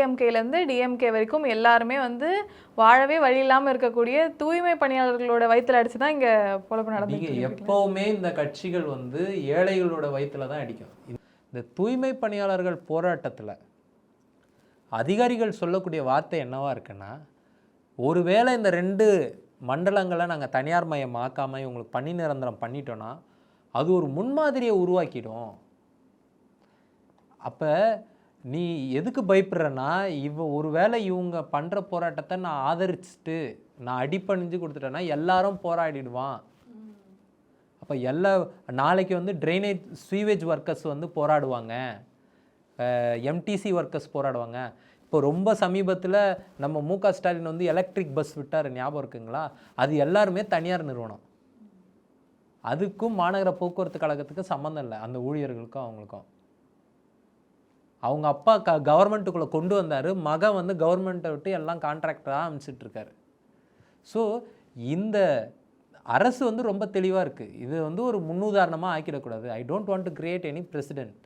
ஏடிஎம்கேலேருந்து DMK வரைக்கும் எல்லாருமே வந்து வாழவே வழி இல்லாமல் இருக்கக்கூடிய தூய்மை பணியாளர்களோட வயிற்றுல அடிச்சு தான் இங்கே பொழப்பு நடந்துட்டு இருக்கு. எப்போவுமே இந்த கட்சிகள் வந்து ஏழைகளோட வயிற்றுல தான் அடிக்கும். இந்த தூய்மை பணியாளர்கள் போராட்டத்தில் அதிகாரிகள் சொல்லக்கூடிய வார்த்தை என்னவா இருக்குன்னா, ஒருவேளை இந்த 2 மண்டலங்களை நாங்கள் தனியார் மயமாக்காமல் இவங்களுக்கு பணி நிரந்தரம் பண்ணிட்டோன்னா அது ஒரு முன்மாதிரியை உருவாக்கிடும். அப்போ நீ எதுக்கு பயப்படுறன்னா, ஒருவேளை இவங்க பண்ணுற போராட்டத்தை நான் ஆதரிச்சுட்டு நான் அடிப்பணிஞ்சு கொடுத்துட்டேன்னா எல்லாரும் போராடிடுவான். அப்போ நாளைக்கு வந்து ட்ரைனேஜ் ஸ்வீவேஜ் ஒர்க்கர்ஸ் வந்து போராடுவாங்க, எம்டிசி ஒர்க்கர்ஸ் போராடுவாங்க. இப்போ ரொம்ப சமீபத்தில் நம்ம மு.க. ஸ்டாலின் வந்து எலக்ட்ரிக் பஸ் விட்டார், ஞாபகம் இருக்குங்களா? அது எல்லாருமே தனியார் நிறுவனம். அதுக்கும் மாநகர போக்குவரத்து கழகத்துக்கும் சம்மந்தம் இல்லை, அந்த ஊழியர்களுக்கும் அவங்களுக்கும். அவங்க அப்பா கவர்மெண்ட்டுக்குள்ளே கொண்டு வந்தார், மகன் வந்து கவர்மெண்ட்டை விட்டு எல்லாம் கான்ட்ராக்டராக அமைச்சிட்ருக்காரு. ஸோ இந்த அரசு வந்து ரொம்ப தெளிவாக இருக்குது. இது வந்து ஒரு முன்னுதாரணமாக ஆக்கிடக்கூடாது. I don't want to create any president.